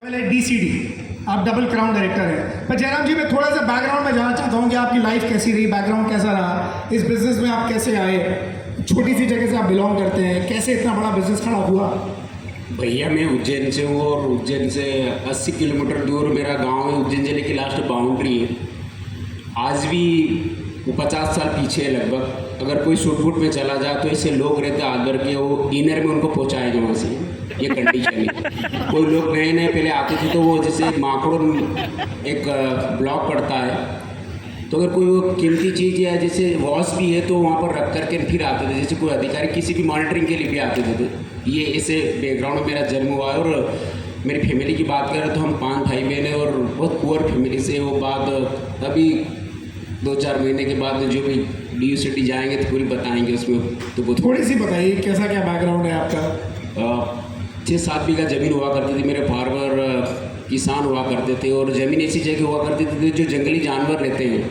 DCD, आप double crown director हैं। पर जयराम जी, मैं थोड़ा सा बैकग्राउंड में जानना चाहता हूँ कि आपकी लाइफ कैसी रही, बैकग्राउंड कैसा रहा, इस बिज़नेस में आप कैसे आए, छोटी सी जगह से आप बिलोंग करते हैं, कैसे इतना बड़ा बिजनेस खड़ा हुआ? भैया मैं उज्जैन से हूँ और उज्जैन से 80 किलोमीटर दूर मेरा गांव है। उज्जैन जिले की लास्ट बाउंड्री है। आज भी वो 50 साल पीछे है लगभग। अगर कोई शूट फूट में चला जाए तो ऐसे लोग रहते हैं आगर के, वो इनर में उनको पहुँचाएगा वहाँ से। ये कंडीशन है। कोई लोग नए नए पहले आते थे तो वो जैसे माकड़ों एक ब्लॉक पड़ता है, तो अगर कोई वो कीमती चीज़ या जैसे वॉच भी है तो वहाँ पर रख करके फिर आते थे। जैसे कोई अधिकारी किसी भी मॉनिटरिंग के लिए भी आते थे। तो ये ऐसे बैकग्राउंड में मेरा जन्म हुआ है। और मेरी फैमिली की बात करें तो हम 5 भाई बहन हैं और बहुत पुअर फैमिली से। वो बात अभी 2-4 महीने के बाद जो भी DU सिटी जाएंगे तो पूरी बताएंगे उसमें। तो वो थोड़ी सी बताइए कैसा क्या बैकग्राउंड है आपका? 6-7 बीघा ज़मीन हुआ करती थी। मेरे फार्मर किसान हुआ करते थे और ज़मीन ऐसी जगह हुआ करती थी जो जंगली जानवर रहते हैं।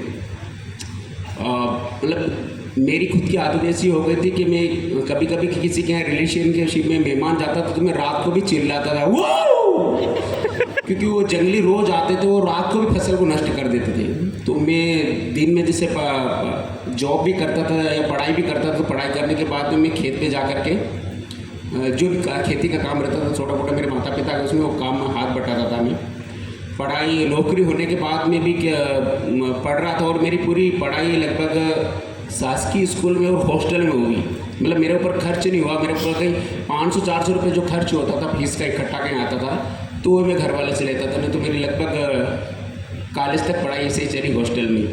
मतलब मेरी खुद की आदत ऐसी हो गई थी कि मैं कभी कभी किसी के यहाँ रिलेशनशिप में मेहमान जाता था तो मैं रात को भी चिल्लाता था वो, क्योंकि वो जंगली रोज आते थे और रात को भी फसल को नष्ट कर देते थे। तो मैं दिन में जैसे जॉब भी करता था या पढ़ाई भी करता था, तो पढ़ाई करने के बाद में मैं खेत पे जा कर के जो भी खेती का काम रहता था छोटा मोटा, मेरे माता पिता का उसमें वो काम हाथ बटाता था। मैं पढ़ाई नौकरी होने के बाद में भी पढ़ रहा था और मेरी पूरी पढ़ाई लगभग शासकीय स्कूल में और हॉस्टल में हुई। मतलब मेरे ऊपर खर्च नहीं हुआ। मेरे ऊपर कहीं 500-400 रुपये जो खर्च होता था फीस का इकट्ठा कहीं आता था तो वो मैं घर वाले से लेता था। नहीं तो मेरी लगभग कॉलेज तक पढ़ाई ऐसे ही चली हॉस्टल में।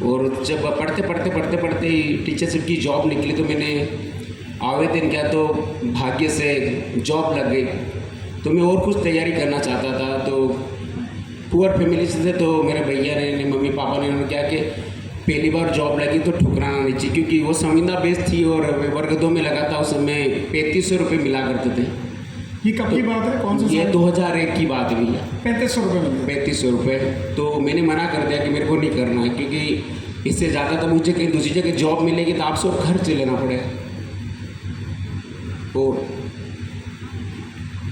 और जब पढ़ते टीचरशिप की जॉब निकली तो मैंने आवेदन किया तो भाग्य से जॉब लग गई। तो मैं और कुछ तैयारी करना चाहता था। तो पुअर फैमिली से थे तो मेरे भैया ने मम्मी पापा ने उन्होंने क्या कि पहली बार जॉब लगी तो ठुकराना नहीं चाहिए, क्योंकि वो संविदा बेस थी और वर्ग 2 में लगा था। उस समय 3500 रुपये मिला करते थे। ये कब की बात है, कौन सा? ये 2001 की बात है भैया। 3500 रुपये मिले? 3500 रुपये। तो मैंने मना कर दिया कि मेरे को नहीं करना है, क्योंकि इससे ज़्यादा तो मुझे कहीं दूसरी जगह जॉब मिलेगी तो आपसे और खर्च लेना पड़ेगा। और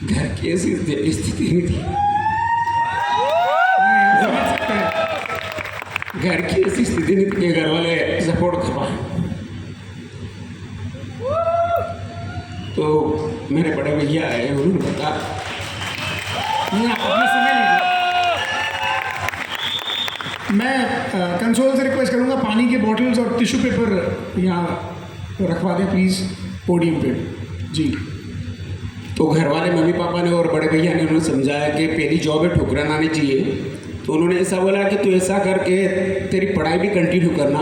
घर की ऐसी स्थिति नहीं थी, घर की ऐसी स्थिति नहीं थी कि घर वाले सपोर्ट कर पाए। तो मेरे बड़े भैया आए, उन्होंने बताया अपना समय लीजिए। मैं कंसोल से रिक्वेस्ट करूंगा पानी के बॉटल्स और टिश्यू पेपर यहाँ रखवा दें प्लीज़ पोडियम पे जी। तो घर वाले मम्मी पापा ने और बड़े भैया ने उन्होंने समझाया कि पहली जॉब है, ठुकराना नहीं चाहिए। तो उन्होंने ऐसा बोला कि तू ऐसा करके तेरी पढ़ाई भी कंटिन्यू करना,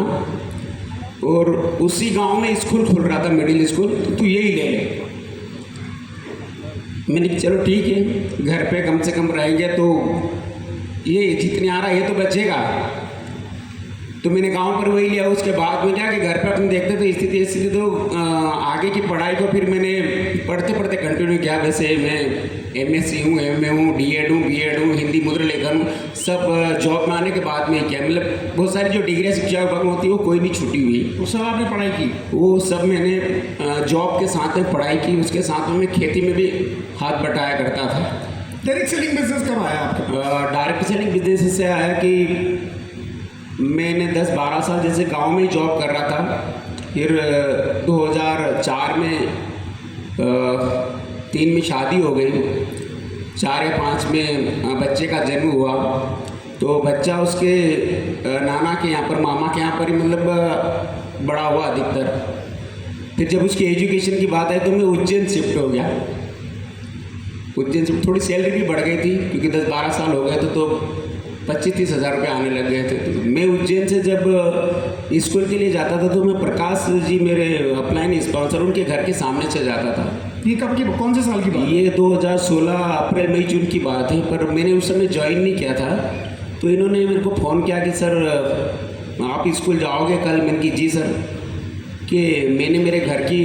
और उसी गांव में स्कूल खुल रहा था मिडिल स्कूल, तो तू यही ले ले। मैंने कहा चलो ठीक है, घर पे कम से कम रहेंगे तो ये जितने आ रहा है ये तो बचेगा। तो मैंने गांव पर वही लिया। उसके बाद में क्या कि घर पे अपने देखते थे स्थिति ऐसी थी, तो आगे की पढ़ाई को फिर मैंने पढ़ते कंटिन्यू किया। वैसे मैं MSc हूँ, MA हूँ, DEd हूँ, BEd हूँ, हिंदी मुद्रा लेखन हूँ, सब जॉब में आने के बाद में किया। मतलब बहुत सारी जो डिग्रियाँ शिक्षा विभाग में होती है वो कोई नहीं छूटी हुई। वो सब आपने पढ़ाई की? वो सब मैंने जॉब के साथ में पढ़ाई की, उसके साथ में मैं खेती में भी हाथ बटाया करता था। डायरेक्ट सेलिंग बिजनेस कब आया आपका? डायरेक्ट सेलिंग बिजनेस से आया कि मैंने 10-12 साल जैसे गांव में ही जॉब कर रहा था। फिर 2004 में 3 में शादी हो गई, 4 या 5 में बच्चे का जन्म हुआ। तो बच्चा उसके नाना के यहाँ पर, मामा के यहाँ पर ही मतलब बड़ा हुआ अधिकतर। फिर जब उसकी एजुकेशन की बात आई तो मैं उज्जैन शिफ्ट हो गया। उज्जैन से थोड़ी सैलरी भी बढ़ गई थी, क्योंकि 10-12 साल हो गए थे तो 25-30 हज़ार रुपये आने लग गए थे। तो मैं उज्जैन से जब स्कूल के लिए जाता था तो मैं प्रकाश जी मेरे अपलाइन स्पॉन्सर, उनके घर के सामने से जाता था। ये कब की, कौन से साल की बात? ये 2016 अप्रैल मई जून की बात है। पर मैंने उस समय ज्वाइन नहीं किया था। तो इन्होंने मेरे को फ़ोन किया कि सर आप स्कूल जाओगे कल? मैंने की जी सर, कि मैंने मेरे घर की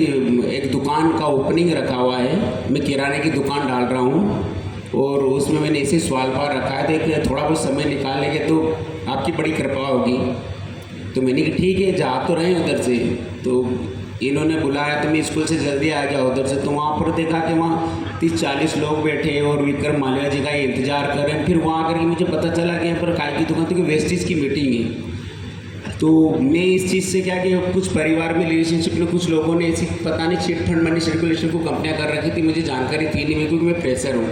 एक दुकान का ओपनिंग रखा हुआ है, मैं किराने की दुकान डाल रहा हूँ और उसमें मैंने ऐसे सवाल पार रखा है, देखिए थोड़ा बहुत समय निकालेंगे तो आपकी बड़ी कृपा होगी। तो मैंने कहा ठीक है, जा तो रहे उधर से। तो इन्होंने बुलाया तो मैं स्कूल से जल्दी आ गया उधर से। तो वहाँ पर देखा कि वहाँ 30-40 लोग बैठे और विक्रम माल्या जी का इंतजार कर रहे हैं। फिर वहाँ करके मुझे पता चला कि यहाँ पर काय की दुकान थी कि वेस्टेज की मीटिंग है। तो मैं इस चीज़ से क्या कि कुछ परिवार में रिलेशनशिप में कुछ लोगों ने ऐसी पता नहीं चिट फंड मनी सर्कुलेशन को कंपनियां कर रखी थी, मुझे जानकारी थी नहीं, मैं क्योंकि मैं प्रेशर हूँ,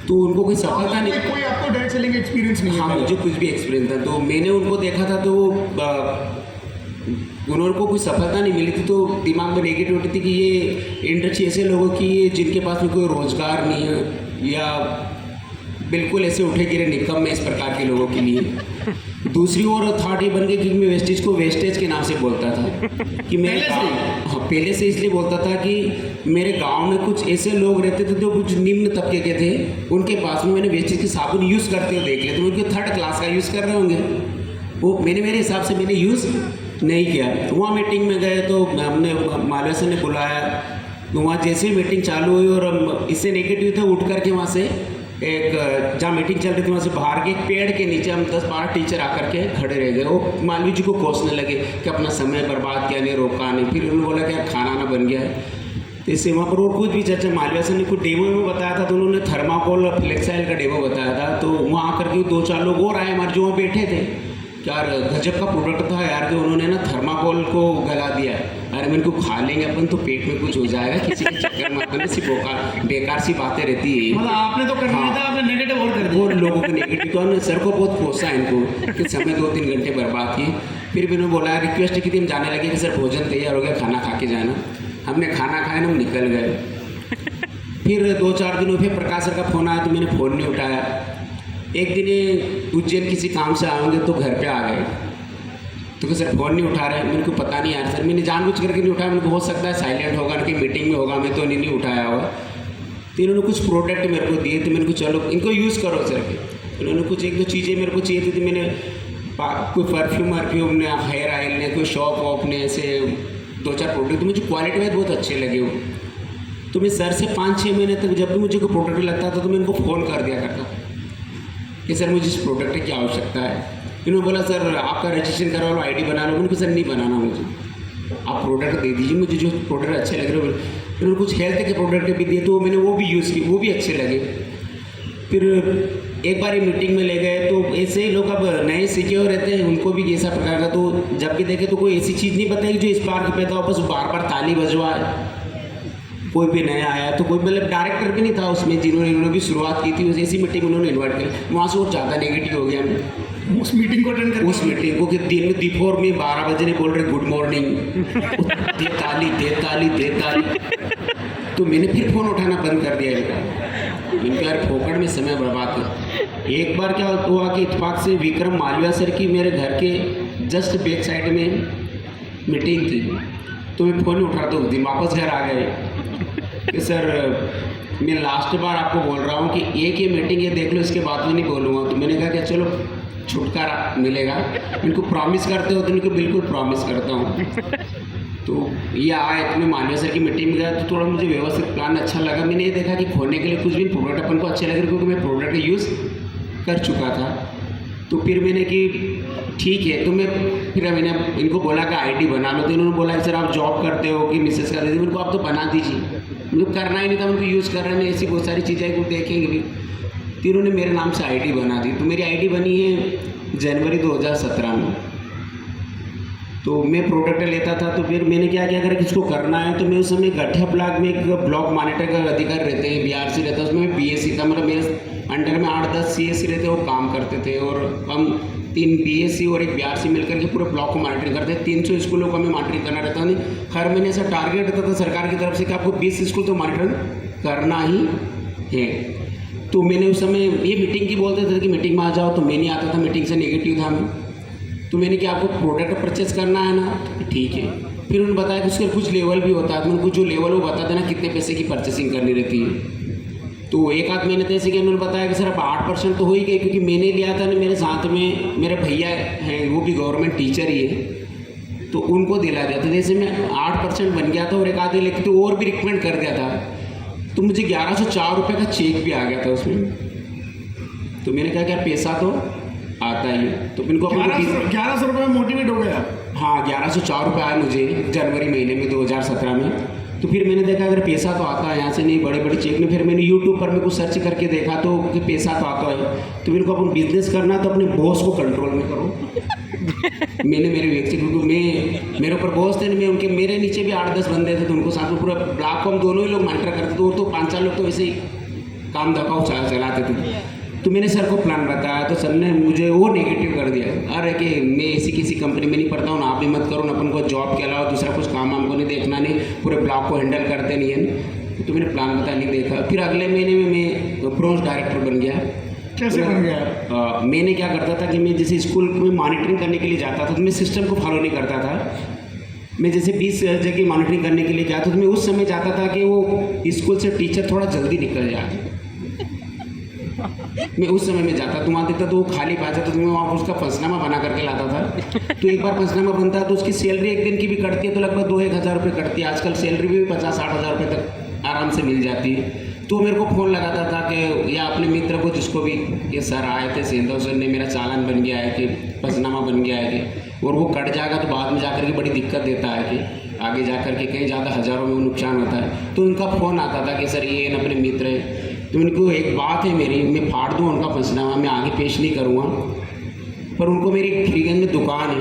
तो उनको कोई सफलता नहीं, कोई आपको डायरेक्ट सेलिंग एक्सपीरियंस नहीं है? हाँ मुझे कुछ भी एक्सपीरियंस था। तो मैंने उनको देखा था तो उन्होंने को कोई सफलता नहीं मिली थी, तो दिमाग में नेगेटिविटी थी कि ये इंडस्ट्री ऐसे लोगों की है जिनके पास में कोई रोज़गार नहीं है या बिल्कुल ऐसे उठे गिरे निकम में इस प्रकार के लोगों के लिए। दूसरी ओर थॉट ये बन गई कि मैं वेस्टेज को वेस्टेज के नाम से बोलता था कि मेरे हाँ पहले से इसलिए बोलता था कि मेरे गांव में कुछ ऐसे लोग रहते थे जो कुछ निम्न तबके के थे, उनके पास में मैंने वेस्टेज के साबुन यूज़ करते हुए देख लिया, तो उनके 3rd क्लास का यूज़ कर रहे होंगे, वो मेरे हिसाब से मैंने यूज़ नहीं किया। वहाँ मीटिंग में गए तो हमने मालवा सर ने बुलाया, तो वहाँ जैसे ही मीटिंग चालू हुई और हम इससे नेगेटिव थे, उठ करके वहाँ से एक जहाँ मीटिंग चल रही थी वहाँ से बाहर के एक पेड़ के नीचे हम 10-12 टीचर आकर के खड़े रह गए। वो मालवीय जी को कोसने लगे कि अपना समय बर्बाद किया नहीं, रोका नहीं। फिर उन्होंने बोला कि यार खाना ना बन गया है, तो इससे वहाँ पर और कुछ भी चर्चा मालवीय सर ने कुछ डेमो में बताया था, तो उन्होंने थर्माकोल और फ्लेक्साइल का डेमो बताया था। तो वहाँ आकर के 2-4 लोग और आए हमारे जो वहाँ बैठे थे, यार गजब का प्रोडक्ट था यार, कि उन्होंने ना थर्माकोल को गला दिया। अरे मैं इनको खा लेंगे अपन तो पेट में कुछ हो जाएगा, किसी के चक्कर में अपन सी बेकार सी बातें रहती है। मतलब आपने तो कर दिया था, आपने नेगेटिव और कर दिया। और लोगों को नेगेटिव तो सर को बहुत कोसा इनको कि समय 2-3 घंटे बर्बाद किए। फिर भी उन्होंने बोला रिक्वेस्ट की थी, हम जाने लगे कि सर भोजन तैयार हो गया, खाना खा के जाना। हमने खाना खाया ना, हम निकल गए। फिर 2-4 दिनों फिर प्रकाश सर का फ़ोन आया, तो मैंने फ़ोन नहीं उठाया। एक दिन उज्जैन किसी काम से आएंगे तो घर पे आ गए, तो सर फ़ोन नहीं उठा रहे। मेरे को पता नहीं यार सर, मैंने जानबूझ करके नहीं उठाया, मेरे को हो सकता है साइलेंट होगा कि मीटिंग में होगा, मैं तो नहीं उठाया होगा। तो इन्होंने कुछ प्रोडक्ट मेरे को दिए, तो मेरे को चलो इनको यूज़ करो सर के। इन्होंने कुछ 1-2 चीज़ें मेरे को चाहिए थी, तो मैंने कोई परफ्यूम ने, हेयर ऑयल ने, कोई शॉप वॉप ने, ऐसे 2-4 प्रोडक्ट, तो मुझे क्वालिटी में बहुत अच्छे लगे वो। तो मैं सर से 5-6 महीने तक जब भी मुझे कोई प्रोडक्ट लगता था तो मैं इनको फ़ोन कर दिया करता था कि सर मुझे इस प्रोडक्ट की आवश्यकता है। इन्होंने बोला सर आपका रजिस्ट्रेशन करवा लो, ID बना लो। उनको सर नहीं बनाना मुझे, आप प्रोडक्ट दे दीजिए मुझे, जो प्रोडक्ट अच्छे लग रहे हो। इन्होंने कुछ हेल्थ के प्रोडक्ट भी दिए, तो मैंने वो भी यूज़ किए, वो भी अच्छे लगे। फिर एक बार मीटिंग में ले गए, तो ऐसे ही लोग अब नए सीखे हुए रहते हैं, उनको भी ऐसा प्रकार का, तो जब भी देखे तो कोई ऐसी चीज़ नहीं बताई जो इस पार पैदा हो, बस बार ताली बजवाए। कोई भी नया आया तो कोई मतलब डायरेक्टर भी नहीं था उसमें, इन्होंने भी शुरुआत की थी, ऐसी मीटिंग उन्होंने इन्वाइट करी। वहाँ से और ज़्यादा नेगेटिव हो गया मैं उस मीटिंग को अटेंड कर, उस मीटिंग को कि दिन में दोपहर में 12 बजे नहीं बोल रहे गुड मॉर्निंग, दे ताली। तो मैंने फिर फ़ोन उठाना बंद कर दिया इनका यार फोकट में समय बर्बाद कर। एक बार क्या हुआ कि इत्तेफाक से विक्रम मालविया सर की मेरे घर के जस्ट बैक साइड में मीटिंग थी, तो मैं फ़ोन उठा तो दिन वापस घर आ गए कि सर मैं लास्ट बार आपको बोल रहा हूँ कि एक ये मीटिंग ये देख लो, इसके बाद में नहीं बोलूँगा। तो मैंने कहा कि चलो छुटकारा मिलेगा, इनको प्रॉमिस करते हो तो इनको बिल्कुल प्रॉमिस करता हूँ। तो ये आए तो मैं मालविया सर की मीटिंग में गया, तो थोड़ा मुझे व्यवस्थित प्लान अच्छा लगा। मैंने ये देखा कि खोलने के लिए कुछ भी प्रोडक्ट अपन को अच्छे लग रहे, क्योंकि मैं प्रोडक्ट यूज़ कर चुका था। तो फिर मैंने कि ठीक है, तो मैंने इनको बोला कि ID बना लो। तो इन्होंने बोला कि सर आप जॉब करते हो कि मिसेस कर देती, उनको आप तो बना दीजिए। उनको करना ही नहीं था, उनको यूज़ कर रहे हैं, ऐसी बहुत सारी चीज़ें को देखेंगे भी। तो इन्होंने मेरे नाम से ID बना दी। तो मेरी ID बनी है जनवरी 2017 में। तो मैं प्रोडक्ट लेता था, तो फिर मैंने क्या किया, अगर किसको करना है तो मैं उस समय गठिया ब्लॉक में एक ब्लॉक मॉनिटर का अधिकारी रहते हैं, BRC रहता है, उसमें मैं BSc था, मतलब मेरे अंडर में 8-10 CSC रहते, वो काम करते थे। और हम 3 BSc और 1 BRC मिलकर के पूरे ब्लॉक को मॉनिटरिंग करते हैं। 300 स्कूलों को हमें मॉनिटरिंग करना रहता है। हर महीने ऐसा टारगेट रहता था सरकार की तरफ से कि आपको 20 स्कूल तो मॉनिटरिंग करना ही है। तो मैंने उस समय ये मीटिंग की बोलते थे कि मीटिंग में आ जाओ, तो मैं नहीं आता था, मीटिंग से नेगेटिव था मैं। तो मैंने कि आपको प्रोडक्ट परचेस करना है ना, तो ठीक है। फिर उन्होंने बताया कि उसका कुछ लेवल भी होता है, तो उनको जो लेवल वो बताते ना कितने पैसे की परचेसिंग करनी रहती है। तो 1-8 महीने तो ऐसे कि उन्होंने बताया कि सर अब 8% तो हो ही गए, क्योंकि मैंने लिया था ना, मेरे साथ में मेरे भैया हैं, वो भी गवर्नमेंट टीचर ही है, तो उनको दिला दिया था। जैसे मैं 8% बन गया था और 1 आधे लेके तो और भी रिकमेंड कर दिया था, तो मुझे 1104 रुपये का चेक भी आ गया था उसमें। तो मैंने कहा कि यार पैसा तो आता ही है, तो इनको 1100 रुपये में मोटिवेट हो गया। हाँ 1104 रुपये आए मुझे जनवरी महीने में 2017 में। तो फिर मैंने देखा अगर पैसा तो आता है यहाँ से नहीं, बड़े बड़े चेक में। फिर मैंने यूट्यूब पर मैं कुछ सर्च करके देखा तो कि पैसा तो आता है, तो मेरे को अपन बिजनेस करना तो अपने बॉस को कंट्रोल में करो। मैंने मेरे व्यक्ति, क्योंकि मैं मेरे ऊपर बॉस थे, मैं उनके मेरे नीचे भी 8-10 बंदे थे, तो उनको साथ में पूरा ब्लॉक को हम दोनों ही लोग मॉनिटर करते थे। वो तो 5-4 लोग तो वैसे ही काम धकाऊ चलाते थे। तो मैंने सर को प्लान बताया तो सर ने मुझे वो नेगेटिव कर दिया, अरे कि मैं ऐसी किसी कंपनी में नहीं पढ़ता हूँ ना, आप भी मत करो ना, अपन को जॉब के अलावा दूसरा कुछ काम हमको नहीं देखना, नहीं पूरे ब्लॉक को हैंडल करते नहीं है। तो मैंने प्लान बताया, नहीं देखा। फिर अगले महीने में मैं ब्रांच डायरेक्टर बन गया। कैसे बन गया? मैंने क्या करता था कि मैं जैसे स्कूल में मॉनिटरिंग करने के लिए जाता था तो मैं सिस्टम को फॉलो नहीं करता था। मैं जैसे 20 जगह मॉनिटरिंग करने के लिए गया तो मैं उस समय चाहता था कि वो स्कूल से टीचर थोड़ा जल्दी निकल जाए। मैं उस समय में जाता तो वहाँ देखता तो वो खाली पाता तो मैं वहाँ उसका पंचनामा बना करके लाता था। तो एक बार पंचनामा बनता है तो उसकी सैलरी एक दिन की भी कटती है तो लगभग 2-1 हज़ार रुपये कटती है। आजकल सैलरी भी 50-60 हज़ार रुपये तक आराम से मिल जाती है। तो मेरे को फ़ोन लगाता था कि या अपने मित्र को जिसको भी, ये सर आए थे सेंधव सर ने मेरा चालान बन गया है कि पंचनामा बन गया है कि, और वो कट जाएगा तो बाद में जाकर के बड़ी दिक्कत देता है कि आगे जाकर के कहीं ज़्यादा हज़ारों में नुकसान होता है। तो उनका फ़ोन आता था कि सर ये अपने मित्र है, तो उनको एक बात है मेरी, मैं फाड़ दूँ उनका पंचनामा, मैं आगे पेश नहीं करूँगा, पर उनको मेरी खरीगंज में दुकान है,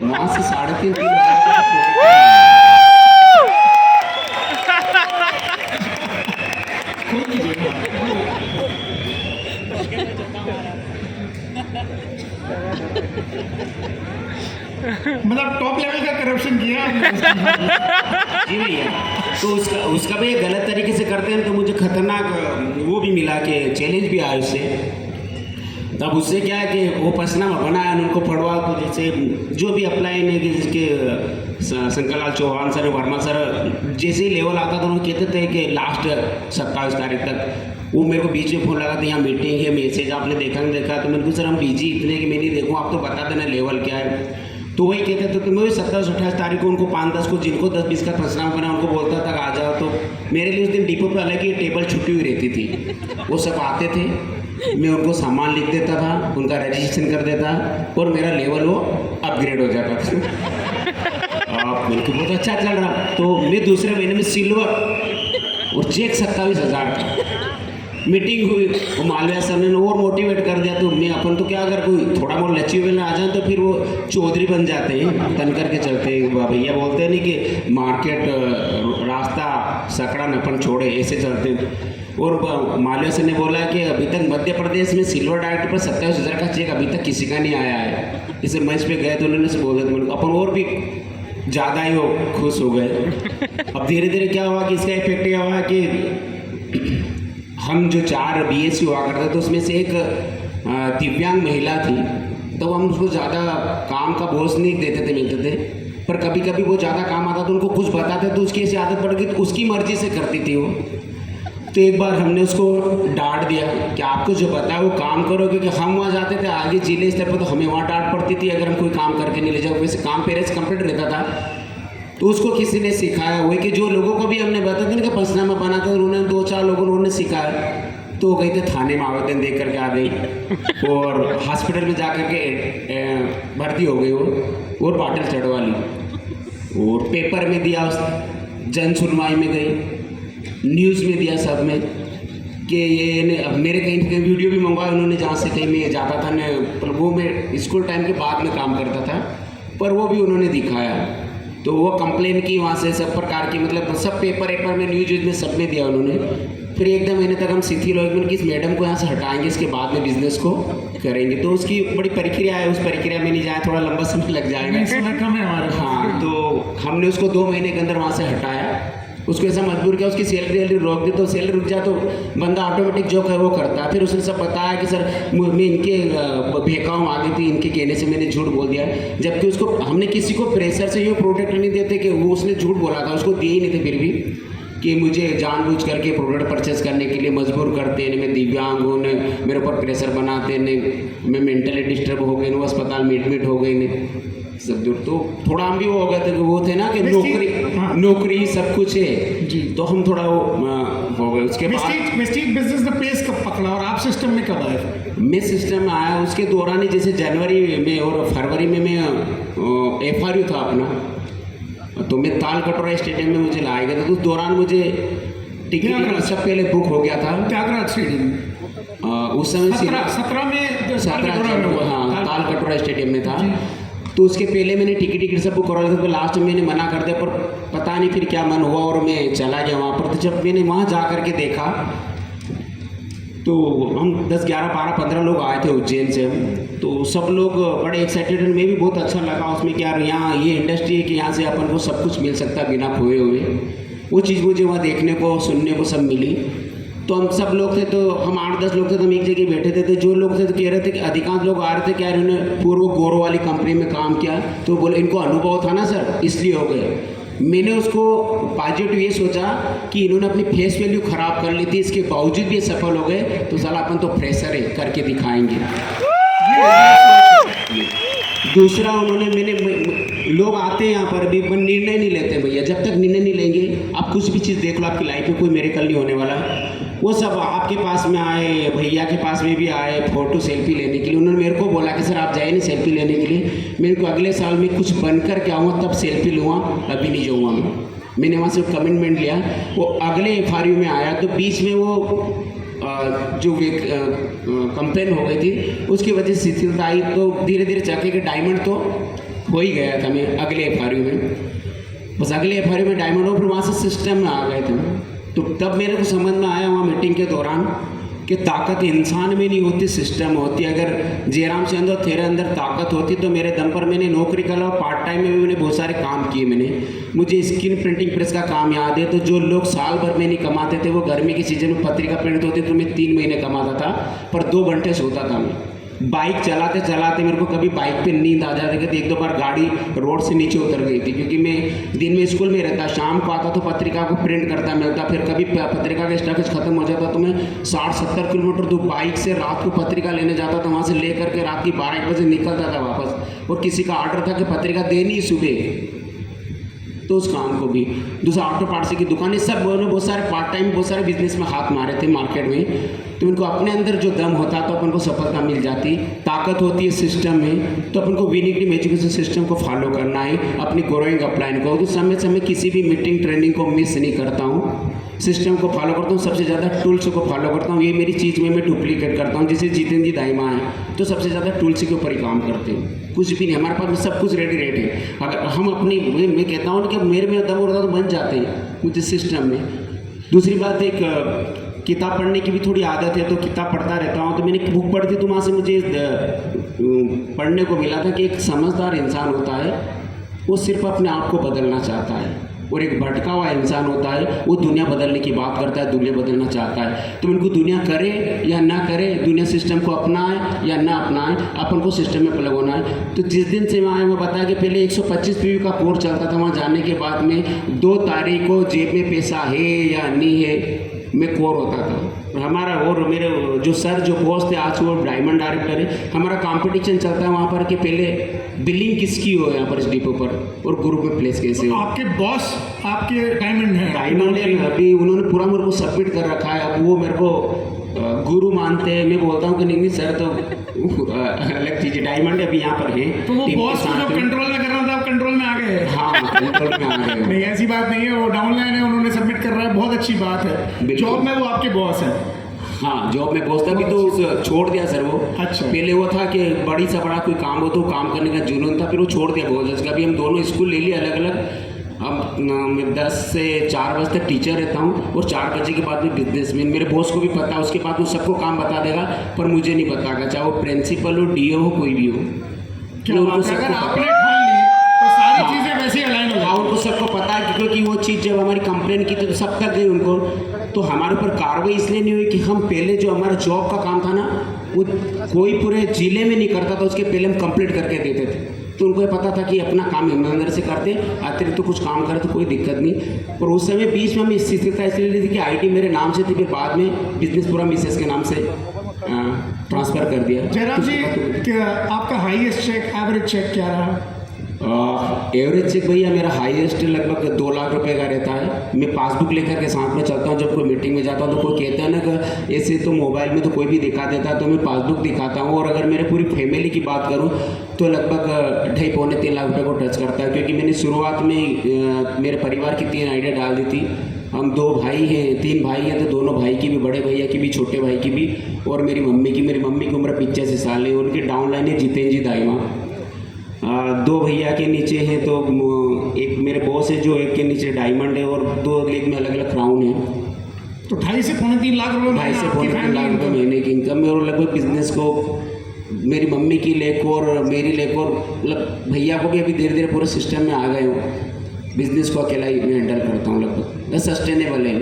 वहाँ से 3.5 मतलब टॉप लेवल का करप्शन किया आपने। जी भैया। तो उसका भी गलत तरीके से करते हैं तो मुझे खतरनाक वो भी मिला कि चैलेंज भी आया उससे। तब उससे क्या है कि वो पंचनामा बनाया उनको पढ़वा, तो जैसे जो भी अप्लाई नहीं कि जिसके शंकरलाल चौहान सर, वर्मा सर जैसे ही लेवल आता था उन्होंने कहते थे कि लास्ट 27 तारीख तक। वो मेरे को बीच में फ़ोन लगा था, यहाँ मीटिंग है, मैसेज आपने देखा नहीं देखा, तो मैंने कहा सर हम बिजी इतने कि मैं नहीं देखूँ, आप तो बता देना लेवल क्या है। तो वही कहते थे, तो मैं 27-28 तारीख को उनको 5-10 को जिनको 10-20 का पंचनामा बना उनको बोलता था आ जाओ। तो मेरे लिए उस दिन डिपो पर अलग ही टेबल छुट्टी हुई रहती थी, वो सब आते थे, मैं उनको सामान लिख देता था, उनका रजिस्ट्रेशन कर देता और मेरा लेवल वो अपग्रेड हो जाता था। मेरे को बहुत अच्छा चल रहा। तो मैं दूसरे महीने में सिल्वर और चेक 27,000 का मीटिंग हुई। वो मालविया सर ने और मोटिवेट कर दिया। तो मैं अपन तो क्या, अगर कोई थोड़ा बहुत लच्ची में आ जाए तो फिर वो चौधरी बन जाते हैं, तन करके चलते हैं। भैया बोलते हैं नहीं कि मार्केट रास्ता सकड़ा नपन छोड़े, ऐसे चलते हैं। और मालविया सर ने बोला कि अभी तक मध्य प्रदेश में सिल्वर डायरेक्टर पर 27,000 का चेक अभी तक किसी का नहीं आया है। इसे मंच पे गए तो उन्होंने से बोला तो अपन और भी ज़्यादा ही वो खुश हो गए। अब धीरे धीरे क्या हुआ कि इसका इफेक्ट यह हुआ कि हम जो 4 BSc हुआ करते तो उसमें से एक दिव्यांग महिला थी, तो हम उसको ज़्यादा काम का बोझ नहीं देते थे, मिलते थे, पर कभी कभी वो ज़्यादा काम आता तो उनको कुछ बताते तो उसकी ऐसी आदत पड़ गई तो उसकी मर्जी से करती थी वो। तो एक बार हमने उसको डांट दिया कि आपको जो पता है वो काम करो, क्योंकि हम वहाँ जाते थे आगे जिले स्तर पर तो हमें वहाँ डांट पड़ती थी अगर हम कोई काम करके नहीं ले जाओ। वैसे काम पेरेंट्स कंप्लीट रहता था। तो उसको किसी ने सिखाया, वही कि जो लोगों को भी हमने बताया था कि पंचनामा बना था, उन्होंने 2-4 लोगों उन्होंने सिखाया। तो वो गई थे थाने में आवेदन दे करके आ गई और हॉस्पिटल में जा कर के भर्ती हो गई वो, और बाटल चढ़वा ली और पेपर में दिया, जन सुनवाई में गई, न्यूज़ में दिया, सब में कि ये मेरे कहीं वीडियो भी मंगवाया उन्होंने जहाँ से कहीं मैं जाता था न, पर वो मैं स्कूल टाइम के बाद में काम करता था, पर वो भी उन्होंने दिखाया। तो वो कंप्लेन की वहाँ से सब प्रकार की, मतलब सब पेपर में न्यूज में सब में दिया उन्होंने। फिर 1-2 महीने तक हम शिथिल हो गए कि इस मैडम को यहाँ से हटाएंगे, इसके बाद में बिजनेस को करेंगे। तो उसकी बड़ी प्रक्रिया है, उस प्रक्रिया में नहीं जाए, थोड़ा लंबा समय लग जाएगा, समय कम है हमारे। हाँ, तो हमने उसको 2 महीने के अंदर वहाँ से हटाया। उसको ऐसा मजबूर किया, उसकी सैलरी रोक दी। तो सैलरी रुक जाए तो बंदा ऑटोमेटिक जो है वो करता है। फिर उसने सब बताया कि सर मैं इनके भेकाऊँ आ गई थी, इनके कहने से मैंने झूठ बोल दिया, जबकि उसको हमने किसी को प्रेशर से ये प्रोडक्ट नहीं देते कि वो उसने झूठ बोला था, उसको दिए ही नहीं थे, फिर भी कि मुझे जानबूझ करके प्रोडक्ट परचेस करने के लिए मजबूर करते हैं, मैं दिव्यांग हूँ, मेरे ऊपर प्रेशर बनाते ने, मैं मेंटली डिस्टर्ब हो गई, अस्पताल मिट हो गई ने सब दूर। तो थोड़ा हम भी वो हो गए थे कि वो थे ना कि नौकरी सब कुछ है जी, तो हम थोड़ा वो हो गए। उसके बाद वेस्टीज बिजनेस ने पेस कब पकड़ा और आप सिस्टम में कब आए? मैं सिस्टम में आया उसके दौरान ही, जैसे जनवरी में और फरवरी में मैं FRU था अपना, तो मैं ताल कटोरा स्टेडियम में मुझे लाया गया था। तो उस दौरान मुझे टिकट सब पहले बुक हो गया था। त्यागराज स्टेडियम उस समय 17 में हाँ ताल कटोरा स्टेडियम में था। तो उसके पहले मैंने टिकट सब बुक करा था। तो लास्ट में मैंने मना कर दिया, पर पता नहीं फिर क्या मन हुआ और मैं चला गया वहाँ पर। तो जब मैंने वहाँ जा कर के देखा तो हम 10, 11, 12, 15 लोग आए थे उज्जैन से। तो सब लोग बड़े एक्साइटेड, मैं भी बहुत अच्छा लगा उसमें कि यार यहाँ ये इंडस्ट्री है कि यहाँ से अपन को सब कुछ मिल सकता है बिना खोए हुए। वो चीज़ मुझे वहाँ देखने को सुनने को सब मिली। तो हम सब लोग थे, तो हम 8-10 लोग थे, तो हम एक जगह बैठे थे। तो जो लोग थे तो कह रहे थे कि अधिकांश लोग आ रहे थे कि यार इन्होंने पूर्व गौरव वाली कंपनी में काम किया, तो बोले इनको अनुभव था ना सर इसलिए हो गए। मैंने उसको पॉजिटिव ये सोचा कि इन्होंने अपनी फेस वैल्यू ख़राब कर ली थी, इसके बावजूद भी सफल हो गए, तो साला अपन तो फ्रेशर है करके दिखाएंगे। दूसरा उन्होंने लोग आते हैं यहाँ पर अभी निर्णय नहीं लेते भैया। जब तक निर्णय नहीं लेंगे, आप कुछ भी चीज़ देख लो आपकी लाइफ में कोई मेरेकल नहीं होने वाला। वो सब आपके पास में आए, भैया के पास में भी आए फ़ोटो सेल्फी लेने के लिए। उन्होंने मेरे को बोला कि सर आप जाइए नहीं सेल्फी लेने के लिए, मेरे को अगले साल में कुछ बनकर के आऊँगा तब सेल्फी लूँगा, अभी नहीं जाऊँगा। मैंने वहाँ से कमिटमेंट लिया। वो अगले FRU में आया तो बीच में वो जो कंप्लेन हो गई थी उसकी वजह से शिथिलता आई। तो धीरे धीरे जाके के डायमंड तो हो ही गया था मैं अगले FRU में। बस अगले FRU में डायमंड हो, फिर वहाँ से सिस्टम में आ गए थे। तो तब मेरे को समझ में आया वहाँ मीटिंग के दौरान कि ताकत इंसान में नहीं होती, सिस्टम में होती है। अगर जयराम से अंदर तेरे अंदर ताकत होती तो मेरे दम पर मैंने नौकरी कर लो, पार्ट टाइम में भी मैंने बहुत सारे काम किए। मुझे स्क्रीन प्रिंटिंग प्रेस का काम याद है। तो जो लोग साल भर में नहीं कमाते थे, वो गर्मी की सीजन में पत्रिका प्रिंट होती तो मैं 3 महीने कमाता था, पर 2 घंटे सोता था मैं। बाइक चलाते चलाते मेरे को कभी बाइक पे नींद आ जाती थी। 1-2 बार गाड़ी रोड से नीचे उतर गई थी, क्योंकि मैं दिन में स्कूल में रहता, शाम को आता तो पत्रिका को प्रिंट करता मिलता। फिर कभी पत्रिका का स्टॉकेज खत्म हो जाता तो मैं 60-70 किलोमीटर दूर बाइक से रात को पत्रिका लेने जाता था। वहाँ से ले करके रात की 12-1 बजे निकलता था वापस। और किसी का ऑर्डर था कि पत्रिका देनी सुबह, तो उस काम को भी। दूसरा ऑटो पार्ट्स की दुकानें, सब बहुत सारे पार्ट टाइम बहुत सारे बिजनेस में हाथ मारे थे मार्केट में। तो उनको अपने अंदर जो दम होता तो अपन को सफलता मिल जाती। ताकत होती है सिस्टम में, तो अपन को विनिंग टीम एजुकेशन सिस्टम को फॉलो करना है, अपनी ग्रोइंग अपलाइन को। तो समय समय किसी भी मीटिंग ट्रेनिंग को मिस नहीं करता हूँ, सिस्टम को फॉलो करता हूँ। सबसे ज़्यादा टूल्स को फॉलो करता हूँ। ये मेरी चीज़ में मैं डुप्लीकेट करता हूँ। जैसे जितेंद्र जी दाइमा है तो सबसे ज़्यादा टूल्स के ऊपर ही काम करते हैं, कुछ भी नहीं हमारे पास, सब कुछ रेडी है। अगर हम अपनी मैं कहता हूँ कि मेरे में दम होता तो बन जाते हैं मुझे सिस्टम में। दूसरी बात, एक किताब पढ़ने की भी थोड़ी आदत है, तो किताब पढ़ता रहता हूँ। तो मैंने एक बुक पढ़ी थी, तो वहाँ से मुझे पढ़ने को मिला था कि एक समझदार इंसान होता है वो सिर्फ अपने आप को बदलना चाहता है, और एक भटका हुआ इंसान होता है वो दुनिया बदलने की बात करता है, दुनिया बदलना चाहता है। तो उनको दुनिया करे या ना करे, दुनिया सिस्टम को अपनाए या ना अपनाए, अपन को सिस्टम में प्लग होना है। तो जिस दिन से वहाँ वो बताया कि पहले 125 PV का कोर्स चलता था, वहाँ जाने के बाद में 2 तारीख को जेब में पैसा है या नहीं है मैं कोर होता था। हमारा और मेरे जो सर जो बॉस थे, आज वो डायमंड डायरेक्टर है, हमारा कंपटीशन चलता है वहाँ पर कि पहले बिलिंग किसकी हो यहाँ पर इस डिपो पर, और ग्रुप में प्लेस कैसे हो। आपके बॉस आपके डायमंड है? डायमंड है अभी, उन्होंने पूरा मेरे को सबमिट कर रखा है। अब वो मेरे को गुरु मानते हैं। मैं बोलता हूँ कि नहीं सर तो अलग चीज़ है, डायमंड अभी यहाँ पर है। तो वो बॉस को जो कंट्रोल में करना था, आप कंट्रोल में आ गए। हाँ कंट्रोल में आ गए। नहीं ऐसी बात नहीं है, वो डाउनलाइन है, उन्होंने सबमिट कर रहा है, बहुत अच्छी बात है। जॉब में वो आपके बॉस है? हाँ जॉब में बॉस था, अभी तो छोड़ दिया सर वो। अच्छा। पहले वो था कि बड़ी सा बड़ा कोई काम हो तो काम करने का जुनून था, फिर वो छोड़ दिया बहुत जगह। अभी हम दोनों स्कूल ले लिए अलग अलग। अब मैं 10 से 4 बजे तक टीचर रहता हूँ, और 4 बजे के बाद में बिजनेसमैन। मेरे बॉस को भी पता है, उसके बाद वो सबको काम बता देगा, पर मुझे नहीं बताएगा, चाहे वो प्रिंसिपल हो, DO हो, कोई भी हो। क्या बात है, अगर आपने ठान ली तो सारी चीज़ें वैसे अलाइन हो जाएंगी। उनको सबको पता है, क्योंकि वो चीज़ जब हमारी कंप्लेन की तो सब तक गई उनको। तो हमारे ऊपर कार्रवाई इसलिए नहीं हुई कि हम पहले जो हमारा जॉब का काम था ना, वो कोई पूरे जिले में नहीं करता था, उसके पहले हम कंप्लीट करके देते थे। तो उनको ये पता था कि अपना काम ईमानदारी से करते, अतिरिक्त तो कुछ काम करे तो कोई दिक्कत नहीं। और उस समय बीच में हमें स्थिरता इसलिए ली थी कि IT मेरे नाम से थी, फिर बाद में बिजनेस पूरा मिसेस के नाम से ट्रांसफ़र कर दिया। जयराम जी, आपका हाईएस्ट चेक, एवरेज चेक क्या रहा? एवरेज चेक भैया मेरा हाईएस्ट लगभग 2 लाख रुपए का रहता है। मैं पासबुक लेकर के साथ में चलता हूँ। जब कोई मीटिंग में जाता हूँ तो कोई कहता है ना कि ऐसे तो मोबाइल में तो कोई भी दिखा देता है, तो मैं पासबुक दिखाता हूँ। और अगर मेरे पूरी फैमिली की बात करूँ तो लगभग 2.5-3 लाख रुपए को टच करता है, क्योंकि मैंने शुरुआत में मेरे परिवार की 3 आइडिया डाल दी थी। हम 2 भाई हैं, 3 भाई हैं, तो दोनों भाई की भी, बड़े भैया की भी, छोटे भाई की भी, और मेरी मम्मी की उम्र 85 साल है। उनकी डाउनलाइन है जितेंद्र जी दाईमा। 2 भैया के नीचे हैं तो एक मेरे बॉस है जो, एक के नीचे डायमंड है, और 2 लेग में अलग अलग क्राउन है। तो 2.5 से 3.5 लाख रुपए 2.5 से 3 लाख रुपये महीने की इनकम है। और लगभग बिजनेस को मेरी मम्मी की लेकर और मेरी लेकर और मतलब भैया को भी अभी धीरे धीरे पूरे सिस्टम में आ गए हूँ। बिजनेस को अकेला ही मैं हैंडल करता हूँ लगभग। सस्टेनेबल है,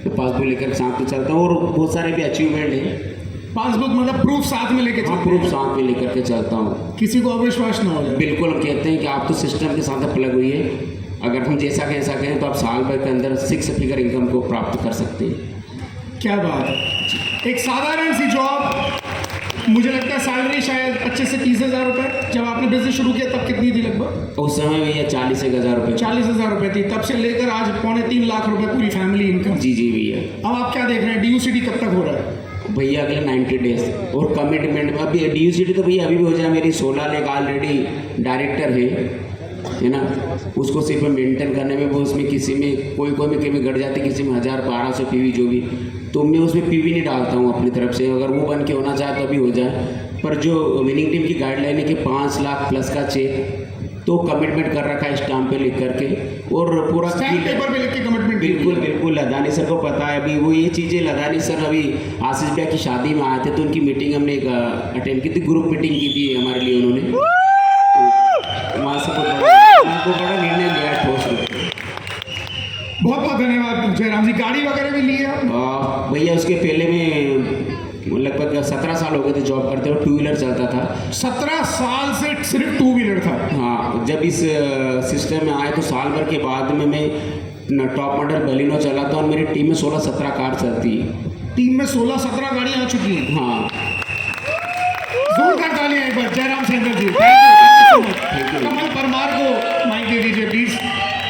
तो पासबुक लेकर साथ में चलता हूँ। और बहुत सारे भी अचीवमेंट है। पासबुक मतलब प्रूफ साथ में लेके हाँ, प्रूफ साथ में लेकर के चलता हूँ। किसी को अविश्वास ना हो जाए। बिल्कुल, हम कहते हैं कि आप तो सिस्टम के साथ प्लग हुई है। अगर हम जैसा कहें तो आप साल भर के अंदर 6 फिगर इनकम को प्राप्त कर सकते हैं। क्या बात है। एक साधारण सी जॉब, मुझे लगता है सैलरी शायद अच्छे से 30,000 रुपये। जब आपने बिजनेस शुरू किया तब कितनी थी लगभग? उस समय भैया 40,000 रुपये। 40,000 रुपये थी। तब से लेकर आज 2.5 लाख रुपये पूरी फैमिली इनकम। जी जी भैया। अब आप क्या देख रहे हैं, DUCD कब तक हो रहा है? भैया अगले 90 डेज और कमिटमेंट में। अभी DUCD तो भैया अभी भी हो जाए। मेरी 16 लेग ऑलरेडी डायरेक्टर है ना। उसको सिर्फ मेंटेन करने में, वो उसमें किसी में कोई में कभी घट जाती, किसी में 1000-1200 PV जो भी, तो मैं उसमें PV नहीं डालता हूँ अपनी तरफ से। अगर वो बन के होना चाहे तो अभी हो जाए। पर जो विनिंग टीम की गाइडलाइन है कि 5 लाख प्लस का चेक, तो कमिटमेंट कर रखा है स्टाम्प पे लिख करके, और पूरा स्टैम्प पेपर पे लिख के कमिटमेंट। बिल्कुल लदानी सर को पता है। अभी वो ये चीज़ें लदानी सर अभी आशीष भैया की शादी में आए थे, तो उनकी मीटिंग हमने अटेंड की थी, ग्रुप मीटिंग की थी हमारे लिए उन्होंने। तो वहाँ से उनको बड़ा निर्णय लिया ठोस रूप से। बहुत बहुत धन्यवाद जयराम जी। गाड़ी वगैरह भी ली है आप? भैया उसके पहले में लगभग 17 साल हो गए थे जॉब करते हुए। 2 व्हीलर चलता था। 17 साल से सिर्फ 2 व्हीलर था? हाँ, जब इस सिस्टम में आए तो साल भर के बाद में मैं टॉप मॉडल बलिनो चलाता हूँ, और मेरी टीम में 16-17 कार चलती है। टीम में 16-17 गाड़ियाँ आ चुकी हैं? हाँ। जोरदार तालियां एक बार जयराम सहगल जी। कमल परमार को माइक दे दीजिए प्लीज।